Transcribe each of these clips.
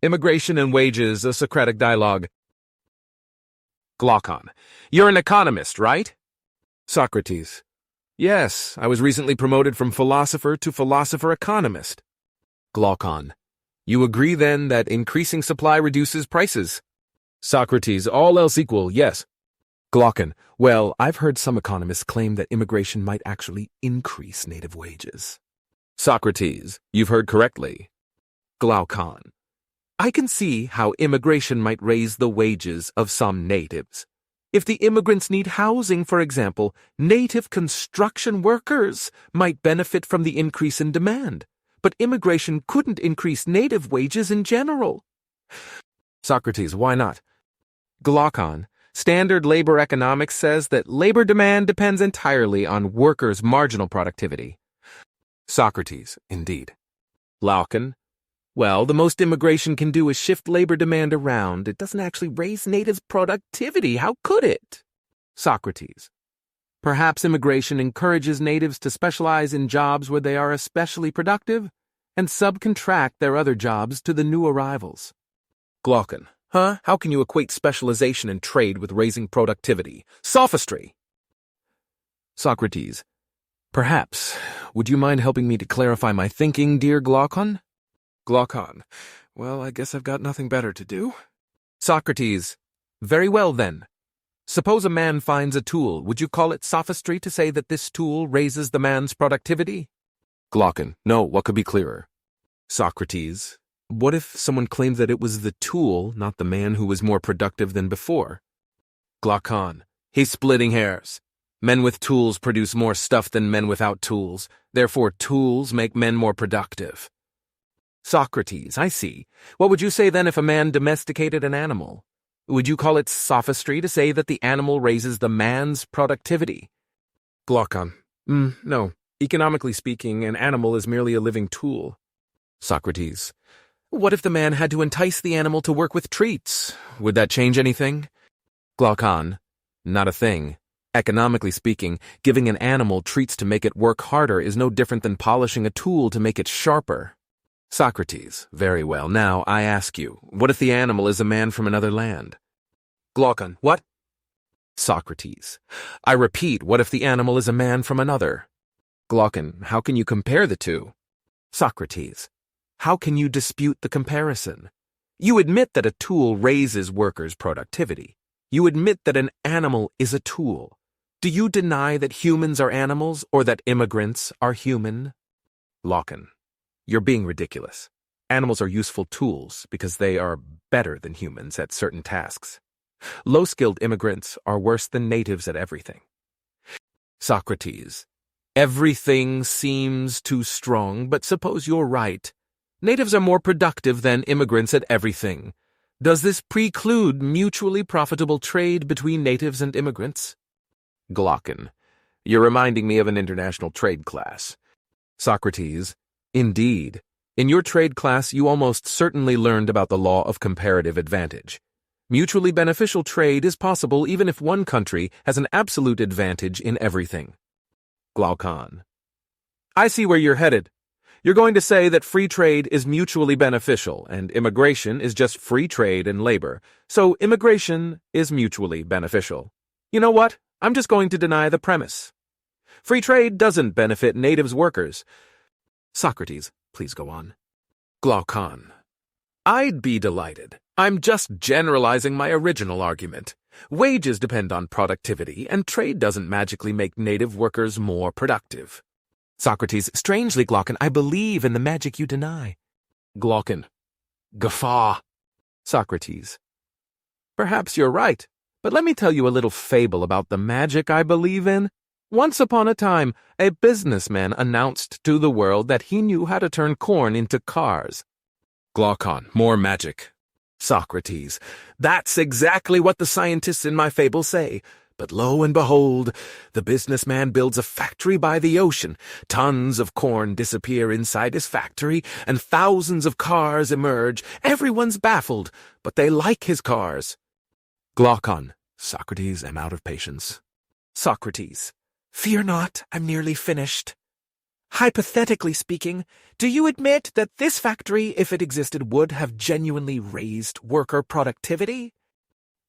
Immigration and Wages, a Socratic Dialogue. Glaucon. You're an economist, right? Socrates. Yes, I was recently promoted from philosopher to philosopher-economist. Glaucon. You agree, then, that increasing supply reduces prices? Socrates. All else equal, yes. Glaucon. Well, I've heard some economists claim that immigration might actually increase native wages. Socrates. You've heard correctly. Glaucon. I can see how immigration might raise the wages of some natives. If the immigrants need housing, for example, native construction workers might benefit from the increase in demand. But immigration couldn't increase native wages in general. Socrates. Why not? Glaucon. Standard labor economics says that labor demand depends entirely on workers' marginal productivity. Socrates. Indeed. Glaucon. Well, the most immigration can do is shift labor demand around. It doesn't actually raise natives' productivity. How could it? Socrates. Perhaps immigration encourages natives to specialize in jobs where they are especially productive and subcontract their other jobs to the new arrivals. Glaucon. Huh? How can you equate specialization in trade with raising productivity? Sophistry! Socrates. Perhaps. Would you mind helping me to clarify my thinking, dear Glaucon? Glaucon. Well, I guess I've got nothing better to do. Socrates. Very well, then. Suppose a man finds a tool. Would you call it sophistry to say that this tool raises the man's productivity? Glaucon. No, what could be clearer? Socrates. What if someone claimed that it was the tool, not the man, who was more productive than before? Glaucon. He's splitting hairs. Men with tools produce more stuff than men without tools. Therefore, tools make men more productive. Socrates. I see. What would you say then if a man domesticated an animal? Would you call it sophistry to say that the animal raises the man's productivity? Glaucon. No. Economically speaking, an animal is merely a living tool. Socrates. What if the man had to entice the animal to work with treats? Would that change anything? Glaucon. Not a thing. Economically speaking, giving an animal treats to make it work harder is no different than polishing a tool to make it sharper. Socrates. Very well. Now, I ask you, what if the animal is a man from another land? Glaucon. What? Socrates. I repeat, what if the animal is a man from another? Glaucon. How can you compare the two? Socrates. How can you dispute the comparison? You admit that a tool raises workers' productivity. You admit that an animal is a tool. Do you deny that humans are animals or that immigrants are human? Glaucon. You're being ridiculous. Animals are useful tools because they are better than humans at certain tasks. Low-skilled immigrants are worse than natives at everything. Socrates. Everything seems too strong, but suppose you're right. Natives are more productive than immigrants at everything. Does this preclude mutually profitable trade between natives and immigrants? Glaucon. You're reminding me of an international trade class. Socrates. Indeed. In your trade class, you almost certainly learned about the law of comparative advantage. Mutually beneficial trade is possible even if one country has an absolute advantage in everything. Glaucon. I see where you're headed. You're going to say that free trade is mutually beneficial and immigration is just free trade and labor, so immigration is mutually beneficial. You know what? I'm just going to deny the premise. Free trade doesn't benefit natives' workers. Socrates, please go on. Glaucon. I'd be delighted. I'm just generalizing my original argument. Wages depend on productivity, and trade doesn't magically make native workers more productive. Socrates. Strangely, Glaucon, I believe in the magic you deny. Glaucon. Guffaw. Socrates. Perhaps you're right, but let me tell you a little fable about the magic I believe in. Once upon a time, a businessman announced to the world that he knew how to turn corn into cars. Glaucon. More magic. Socrates. That's exactly what the scientists in my fable say. But lo and behold, the businessman builds a factory by the ocean. Tons of corn disappear inside his factory, and thousands of cars emerge. Everyone's baffled, but they like his cars. Glaucon. Socrates, I'm out of patience. Socrates. Fear not, I'm nearly finished. Hypothetically speaking, do you admit that this factory, if it existed, would have genuinely raised worker productivity?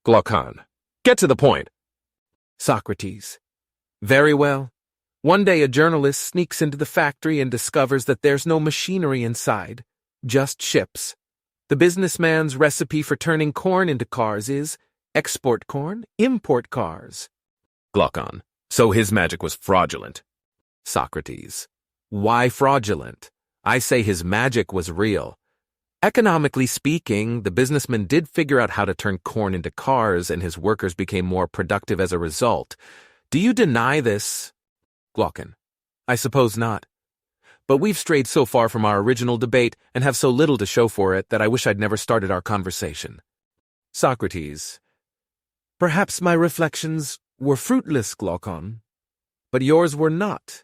Glaucon. Get to the point. Socrates. Very well. One day a journalist sneaks into the factory and discovers that there's no machinery inside, just ships. The businessman's recipe for turning corn into cars is export corn, import cars. Glaucon. So his magic was fraudulent. Socrates. Why fraudulent? I say his magic was real. Economically speaking, the businessman did figure out how to turn corn into cars, and his workers became more productive as a result. Do you deny this? Glaucon. I suppose not. But we've strayed so far from our original debate and have so little to show for it that I wish I'd never started our conversation. Socrates. Perhaps my reflections were fruitless, Glaucon, but yours were not.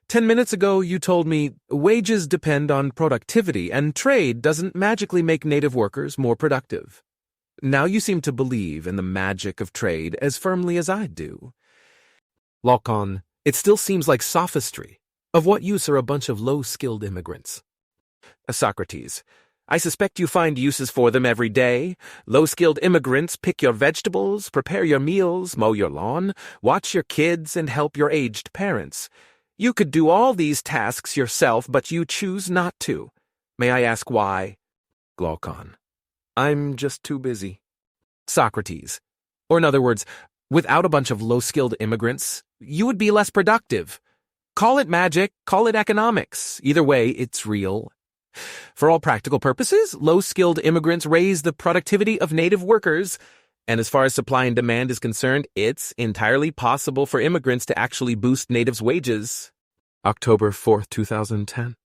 10 minutes ago you told me wages depend on productivity and trade doesn't magically make native workers more productive. Now you seem to believe in the magic of trade as firmly as I do. Glaucon, it still seems like sophistry. Of what use are a bunch of low-skilled immigrants? Socrates, I suspect you find uses for them every day. Low-skilled immigrants pick your vegetables, prepare your meals, mow your lawn, watch your kids, and help your aged parents. You could do all these tasks yourself, but you choose not to. May I ask why? Glaucon. I'm just too busy. Socrates. Or in other words, without a bunch of low-skilled immigrants, you would be less productive. Call it magic, call it economics. Either way, it's real. For all practical purposes, low-skilled immigrants raise the productivity of native workers, and as far as supply and demand is concerned, it's entirely possible for immigrants to actually boost natives' wages. October 4th, 2010.